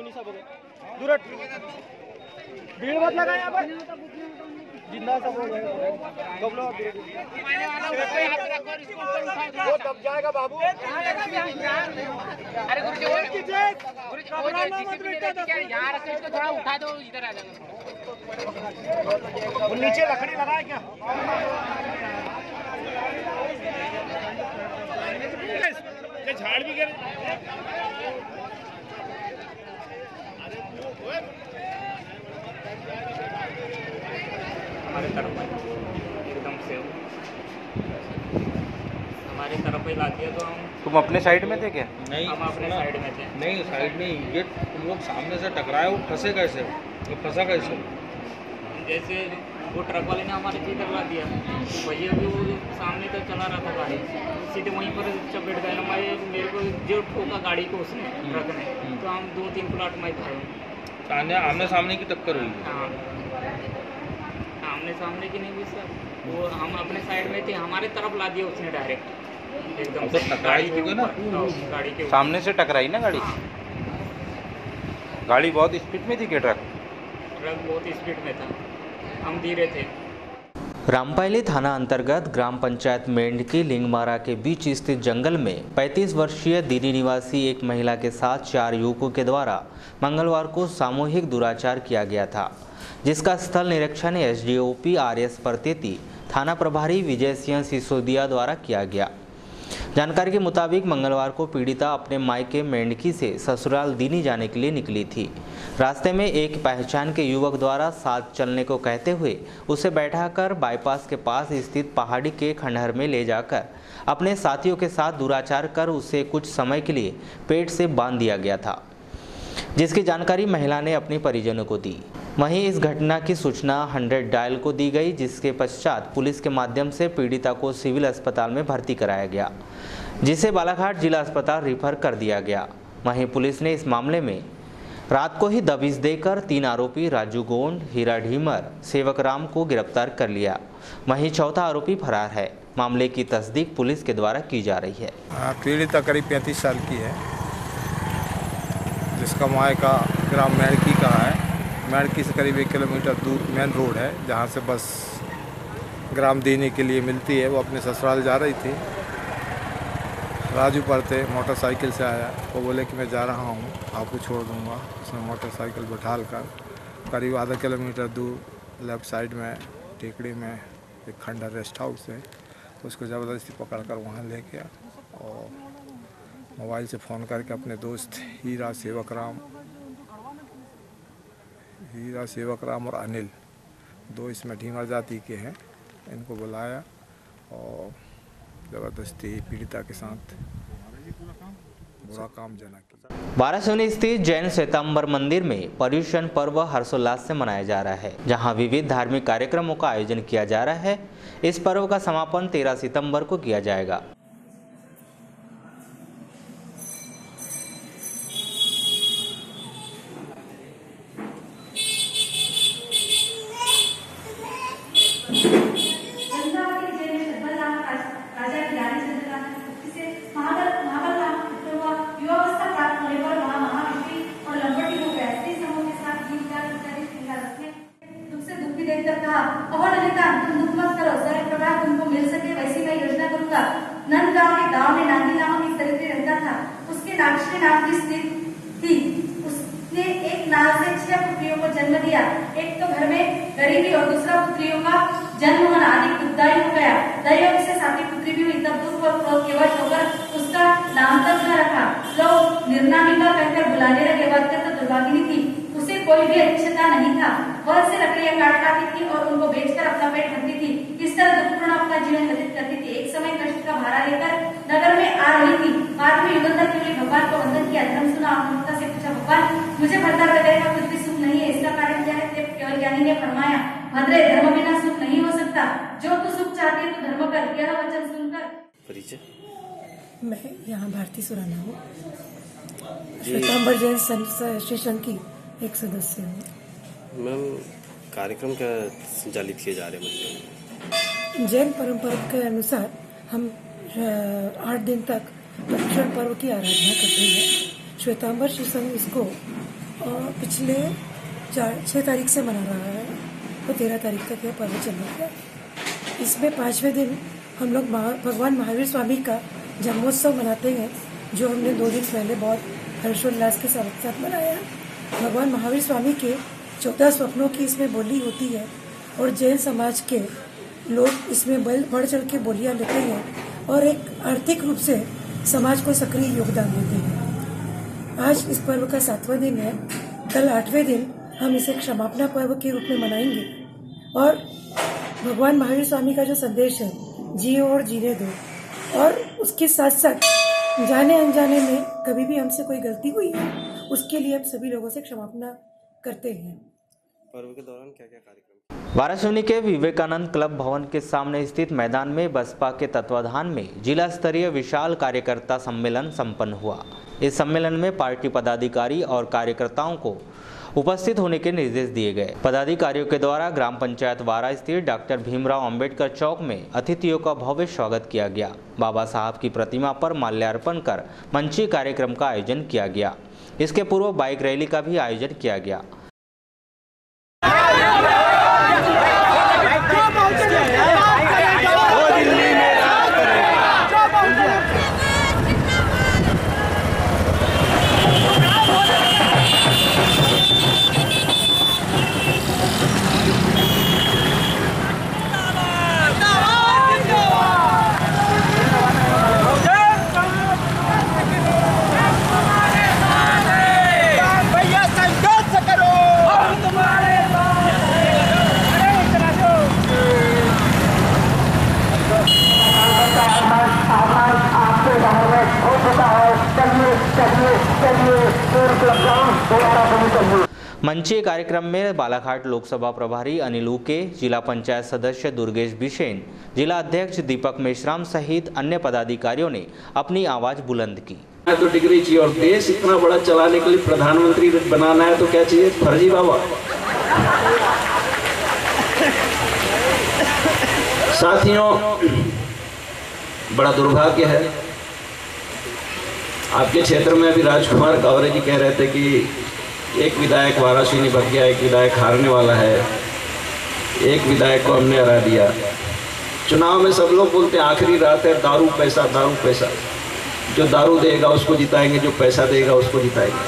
दूर हट, भीड़ मत लगा यहाँ पर, जिंदा सब हो गए। वो दब जाएगा बाबू। अरे गुरुजी यहाँ रखो, इसको थोड़ा उठा दो, इधर आ जाना। वो नीचे लकड़ी लगा है क्या? ये झाड़ भी गिर। हमारे तरफ एकदम से हमारी तरफ ही ला दिया। तो तुम अपने साइड में थे क्या? नहीं, हम अपने साइड में थे। नहीं, साइड में ये तुम लोग सामने से टकराए, वो फंसे कैसे? वो फंसा कैसे? जैसे वो ट्रक वाले ने हमारे इधर ला दिया, भैया भी वो सामने तक चला रहा था गाड़ी, सीधे वहीं पर चपेट गए ना। मेरे को जो ठोका गाड़ी को उसने, ट्रक ने, तो हम 2-3 प्लाट में खाए। आमने सामने की टक्कर हुई? हाँ, आमने सामने की नहीं हुई सर, वो हम अपने साइड में थे, हमारे तरफ ला दिया उसने डायरेक्ट एकदम से। टकराई थी ना गाड़ी के सामने से, टकराई ना गाड़ी? गाड़ी बहुत स्पीड में थी क्या? ट्रक बहुत स्पीड में था, हम धीरे थे। रामपायली थाना अंतर्गत ग्राम पंचायत मेंढकी लिंगमारा के बीच स्थित जंगल में 35 वर्षीय दिल्ली निवासी एक महिला के साथ 4 युवकों के द्वारा मंगलवार को सामूहिक दुराचार किया गया था, जिसका स्थल निरीक्षण एसडीओपी आरएस परतेती, थाना प्रभारी विजय सिंह सिसोदिया द्वारा किया गया। जानकारी के मुताबिक मंगलवार को पीड़िता अपने मायके मेंढकी से ससुराल दीनी जाने के लिए निकली थी। रास्ते में एक पहचान के युवक द्वारा साथ चलने को कहते हुए उसे बैठाकर बाईपास के पास स्थित पहाड़ी के खंडहर में ले जाकर अपने साथियों के साथ दुराचार कर उसे कुछ समय के लिए पेट से बांध दिया गया था, जिसकी जानकारी महिला ने अपने परिजनों को दी। वहीं इस घटना की सूचना 100 डायल को दी गई, जिसके पश्चात पुलिस के माध्यम से पीड़िता को सिविल अस्पताल में भर्ती कराया गया, जिसे बालाघाट जिला अस्पताल रिफर कर दिया गया। वहीं पुलिस ने इस मामले में रात को ही दबिश देकर 3 आरोपी राजू गोंड, हीरा ढीमर, सेवक राम को गिरफ्तार कर लिया। वहीं चौथा आरोपी फरार है। मामले की तस्दीक पुलिस के द्वारा की जा रही है। पीड़िता करीब 35 साल की है, जिसका मायका ग्राम मेंढकी का है। मेंढकी से करीब 1 किलोमीटर दूर मेन रोड है, जहाँ से बस ग्राम दीनी के लिए मिलती है। वो अपने ससुराल जा रही थी। राजू पढ़ते मोटरसाइकिल से आया, वो बोले कि मैं जा रहा हूँ, आपको छोड़ दूँगा। उसने मोटरसाइकिल बैठाल कर करीब आधा किलोमीटर दूर लेफ्ट साइड में टेकड़ी में एक खंडर रेस्ट हाउस है, उसको ज़बरदस्ती पकड़कर वहाँ ले गया और मोबाइल से फ़ोन करके अपने दोस्त हीरा सेवक राम और अनिल, दो इसमें ढींगर जाति के हैं, इनको बुलाया और ज़बरदस्ती पीड़िता के साथ बुरा काम जना किया। वाराणसी स्थित जैन श्वेतांबर मंदिर में पर्युषण पर्व हर्षोल्लास से मनाया जा रहा है, जहां विविध धार्मिक कार्यक्रमों का आयोजन किया जा रहा है। इस पर्व का समापन 13 सितंबर को किया जाएगा। जन्म दिया। एक तो घर में गरीबी और दूसरा पुत्रियों का जन्म होना अधिक दुखदायी हो गया। दैयोग से साथी पुत्री भी हुई, तब दुख और क्रोध के वश होकर उसका नाम तक न रखा। लोग निर्नामिका कहकर बुलाने लगे। वह अत्यंत दुर्भागिनी थी, उसे कोई भी अच्छता नहीं था। वह से लकड़ियां काटती थी और उनको बेचकर अपना पेट भरती थी। इस तरह दुखपूर्ण अपना जीवन व्यतीत करती थी। एक समय कष्ट का भारा लेकर नगर में आ रही थी। बाद में युगंधर के लिए भगवान को वंदन किया। धर्म सुना, आत्महत्या से पूछा, भगवान मुझे भरता हृदय का कुछ भी सुख नहीं है, इसका कारण क्या है? केवल ज्ञानी ने फरमाया, भद्रे धर्म बिना सुख नहीं हो सकता। जो तू सुख चाहती है तो धर्म कर। यह वचन सुनकर परिचय। मैं यहाँ भारती सुराना हूँ, श्वेतांबर जैन श्री संघ की एक सदस्य हूँ। मैम, कार्यक्रम क्या संचालित किए जा रहे हैं? जैन परंपरा के अनुसार हम 8 दिन तक पर्युषण पर्व की आराधना करते हैं। श्वेतांबर श्री संघ इसको पिछले 6 तारीख से मना रहा है, तो 13 तारीख तक यह पर्व चल रहा है। इसमें 5वें दिन हम लोग भगवान महावीर स्वामी का जन्मोत्सव मनाते हैं, जो हमने 2 दिन पहले बहुत हर्षोल्लास के साथ मनाया। भगवान महावीर स्वामी के 14 स्वप्नों की इसमें बोली होती है और जैन समाज के लोग इसमें बढ़ चढ़ के बोलियां लेते हैं और एक आर्थिक रूप से समाज को सक्रिय योगदान देते हैं। आज इस पर्व का 7वां दिन है। कल 8वें दिन हम इसे क्षमापना पर्व के रूप में मनाएंगे और भगवान महावीर स्वामी का जो संदेश है, जियो और जीने दो, और उसके साथ साथ जाने अनजाने में कभी भी हमसे कोई गलती हुई है उसके लिए हम सभी लोगों से क्षमापना करते हैं। पर्व के दौरान क्या क्या कार्यक्रम? वाराणसी के विवेकानंद क्लब भवन के सामने स्थित मैदान में बसपा के तत्वाधान में जिला स्तरीय विशाल कार्यकर्ता सम्मेलन संपन्न हुआ। इस सम्मेलन में पार्टी पदाधिकारी और कार्यकर्ताओं को उपस्थित होने के निर्देश दिए गए। पदाधिकारियों के द्वारा ग्राम पंचायत वारा स्थित डॉक्टर भीमराव अंबेडकर चौक में अतिथियों का भव्य स्वागत किया गया। बाबा साहब की प्रतिमा पर माल्यार्पण कर मंची कार्यक्रम का आयोजन किया गया। इसके पूर्व बाइक रैली का भी आयोजन किया गया। मंची कार्यक्रम में बालाघाट लोकसभा प्रभारी अनिल उके, जिला पंचायत सदस्य दुर्गेश बिसेन, जिला अध्यक्ष दीपक मेश्राम सहित अन्य पदाधिकारियों ने अपनी आवाज बुलंद की। तो डिग्री चाहिए और देश इतना बड़ा चलाने के लिए प्रधानमंत्री बनाना है तो क्या चाहिए? फर्जी बाबा। साथियों, बड़ा दुर्भाग्य है, आपके क्षेत्र में अभी राजकुमार कावरे जी कह रहे थे कि एक विधायक वाराणसी में बच गया, एक विधायक हारने वाला है, एक विधायक को हमने हरा दिया। चुनाव में सब लोग बोलते हैं आखिरी रात है, दारू पैसा, दारू पैसा। जो दारू देगा उसको जिताएंगे, जो पैसा देगा उसको जिताएंगे।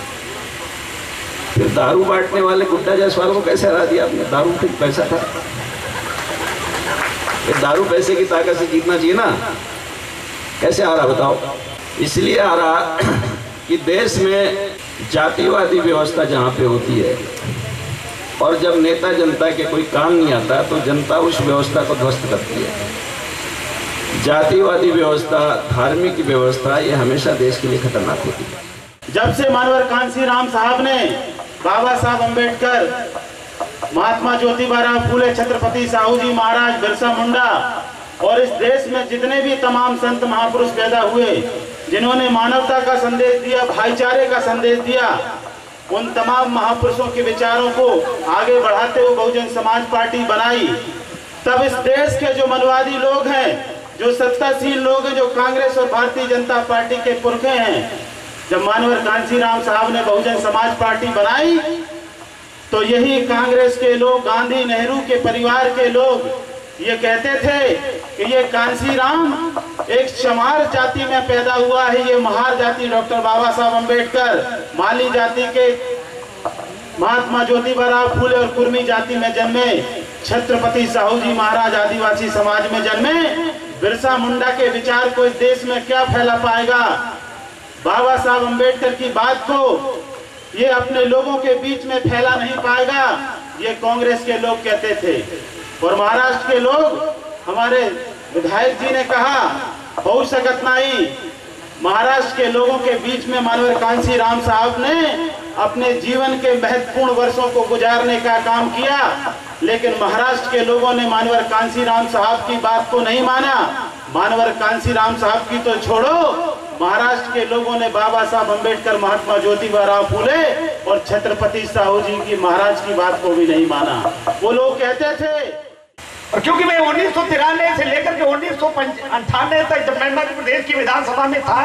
फिर दारू बांटने वाले गुड्डा जायसवाल को कैसे हरा दिया आपने? दारू फिर पैसा था। ये दारू पैसे की ताकत से जीतना चाहिए ना, कैसे हारा बताओ? इसलिए हारा कि देश में जातिवादी व्यवस्था जहाँ पे होती है और जब नेता जनता के कोई काम नहीं आता तो जनता उस व्यवस्था को ध्वस्त करती है। जातिवादी व्यवस्था, धार्मिक व्यवस्था, ये हमेशा देश के लिए खतरनाक होती है। जब से मानवर कांसीराम साहब ने बाबा साहब अम्बेडकर, महात्मा ज्योतिबा फूले, छत्रपति साहू जी महाराज, बिरसा मुंडा और इस देश में जितने भी तमाम संत महापुरुष पैदा हुए जिन्होंने मानवता का संदेश दिया, भाईचारे का संदेश दिया, उन तमाम महापुरुषों के विचारों को आगे बढ़ाते हुए बहुजन समाज पार्टी बनाई। तब इस देश के जो मनवादी लोग हैं, जो सत्तासीन लोग हैं, जो कांग्रेस और भारतीय जनता पार्टी के पुरखे हैं, जब मानवर कांसीराम साहब ने बहुजन समाज पार्टी बनाई तो यही कांग्रेस के लोग, गांधी नेहरू के परिवार के लोग ये कहते थे कि ये कांसीराम एक चमार जाति में पैदा हुआ है, ये महार जाति डॉक्टर बाबा साहब अम्बेडकर, माली जाति के महात्मा ज्योतिबा फूले और कुर्मी जाति में जन्मे, छत्रपति साहू जी महाराज आदिवासी समाज में जन्मे। बिरसा मुंडा के विचार को इस देश में क्या फैला पाएगा? बाबा साहब अम्बेडकर की बात को ये अपने लोगों के बीच में फैला नहीं पाएगा, ये कांग्रेस के लोग कहते थे। और महाराष्ट्र के लोग, हमारे विधायक जी ने कहा हो सकत नहीं, महाराष्ट्र के लोगों के बीच में मानवर कांसीराम साहब ने अपने जीवन के महत्वपूर्ण वर्षों को गुजारने का काम किया, लेकिन महाराष्ट्र के लोगों ने मानवर कांसीराम साहब की बात को नहीं माना। मानवर कांसीराम साहब की तो छोड़ो, महाराष्ट्र के लोगों ने बाबा साहब अम्बेडकर, महात्मा ज्योतिबा फूले और छत्रपति साहू जी की महाराज की बात को भी नहीं माना। वो लोग कहते थे, और क्योंकि मैं 1993 से लेकर के 1998 तक जब मैं मध्य प्रदेश की विधानसभा में था,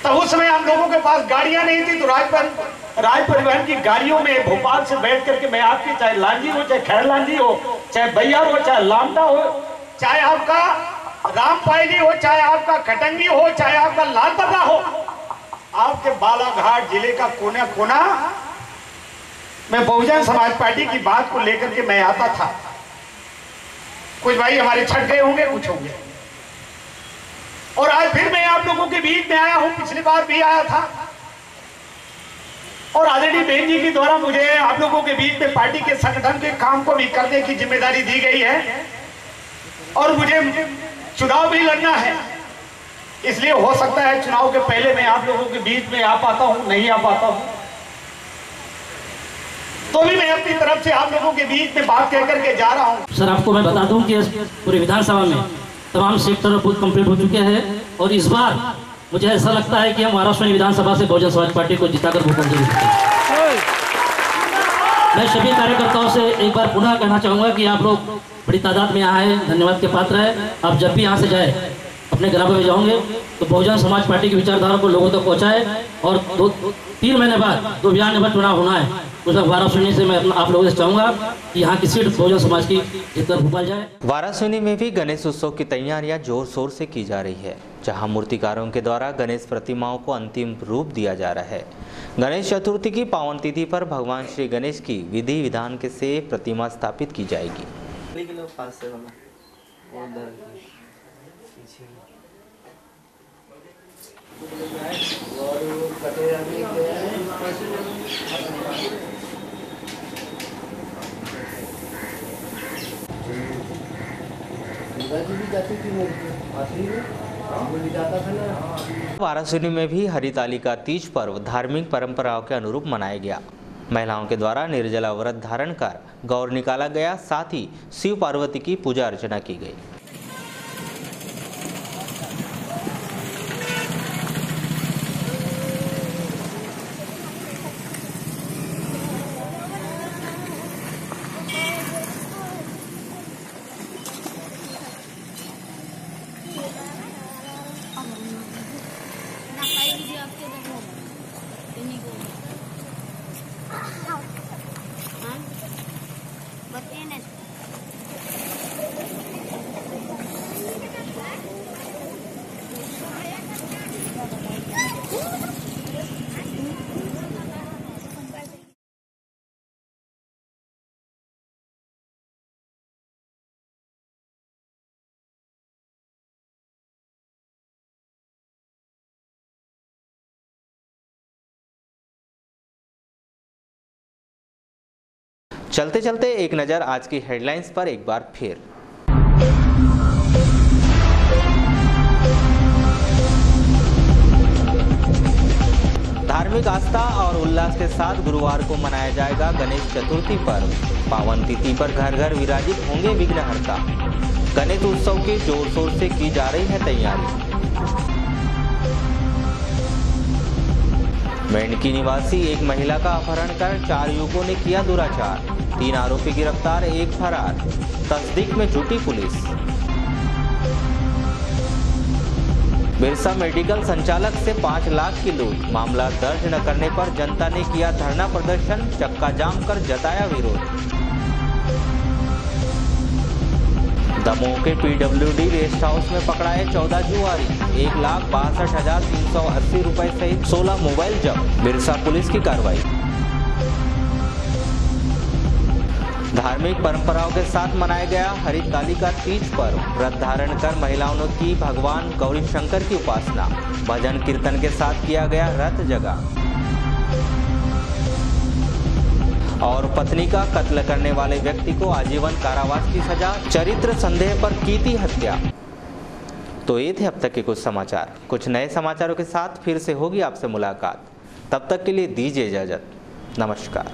तब उस समय हम लोगों के पास गाड़ियां नहीं थी, तो राज परिवहन की गाड़ियों में भोपाल से बैठ करके मैं आपकी, चाहे लांजी हो, चाहे खैर लांजी हो, चाहे बैयार हो, चाहे लामटा हो, चाहे आपका रामपायली हो, चाहे आपका कटंगी हो, चाहे आपका लालबर्रा हो, आपके बालाघाट जिले का कोना कोना मैं बहुजन समाज पार्टी की बात को लेकर के मैं आता था। कुछ भाई हमारे छट गए होंगे, कुछ होंगे, और आज फिर मैं आप लोगों के बीच में आया हूं। पिछली बार भी आया था और आदरणीय बहन जी के द्वारा मुझे आप लोगों के बीच में पार्टी के संगठन के काम को भी करने की जिम्मेदारी दी गई है और मुझे चुनाव भी लड़ना है। इसलिए हो सकता है चुनाव के पहले मैं आप लोगों के बीच में आ पाता हूं, नहीं आ पाता हूं, तो भी मैं अपनी तरफ से आप लोगों के बीच में बात कह करके जा रहा हूं। सर, आपको मैं बता दूं कि पूरी विधानसभा में तमाम सेक्टर और बूथ कंप्लीट हो चुके हैं और इस बार मुझे ऐसा लगता है कि हम महाराष्ट्र विधानसभा से बहुजन समाज पार्टी को जिताकर मुख्यमंत्री बनाएंगे। मैं सभी कार्यकर्ताओं से एक बार पुनः कहना चाहूंगा कि आप लोग बड़ी तादाद में यहाँ आए, धन्यवाद के पात्र है। आप जब भी यहाँ से जाए, अपने ग्रामों में जाओगे तो बहुजन समाज पार्टी की विचारधारा को लोगों तक पहुँचाए और 3 महीने बाद 2 बयान बाद चुनाव होना है, उस वक्त वाराणसी से मैं आप लोगों से चाहूंगा कि यहाँ की सीट बहुजन समाज की जीतकर भोपाल जाए। वाराणसी में भी गणेश उत्सव की तैयारियां जोर शोर से की जा रही है, जहां मूर्तिकारों के द्वारा गणेश प्रतिमाओं को अंतिम रूप दिया जा रहा है। गणेश चतुर्थी की पावन तिथि पर भगवान श्री गणेश की विधि विधान के से प्रतिमा स्थापित की जाएगी। वाराणसी में भी हरितालिका तीज पर्व धार्मिक परंपराओं के अनुरूप मनाया गया। महिलाओं के द्वारा निर्जला व्रत धारण कर गौर निकाला गया, साथ ही शिव पार्वती की पूजा अर्चना की गई। चलते चलते एक नज़र आज की हेडलाइंस पर एक बार फिर। धार्मिक आस्था और उल्लास के साथ गुरुवार को मनाया जाएगा गणेश चतुर्थी पर्व। पावन तिथि पर घर घर विराजित होंगे विघ्नहर्ता। गणेश उत्सव की जोर शोर से की जा रही है तैयारी। मेंढकी निवासी एक महिला का अपहरण कर 4 युवकों ने किया दुराचार। 3 आरोपी गिरफ्तार, 1 फरार। तस्दीक में जुटी पुलिस। बिरसा मेडिकल संचालक से 5 लाख की लूट। मामला दर्ज न करने पर जनता ने किया धरना प्रदर्शन, चक्का जाम कर जताया विरोध। दमोह के PWD रेस्ट हाउस में पकड़ाए 14 जुआरी। 1,62,380 रुपए सहित 16 मोबाइल जब्त। बिरसा पुलिस की कार्रवाई। धार्मिक परंपराओं के साथ मनाया गया हरिताली का तीज पर्व। व्रत धारण कर महिलाओं ने की भगवान गौरी शंकर की उपासना। भजन कीर्तन के साथ किया गया रथ जगा। और पत्नी का कत्ल करने वाले व्यक्ति को आजीवन कारावास की सजा, चरित्र संदेह पर की थी हत्या। तो ये थे अब तक के कुछ समाचार। कुछ नए समाचारों के साथ फिर से होगी आपसे मुलाकात। तब तक के लिए दीजिए इजाजत। नमस्कार।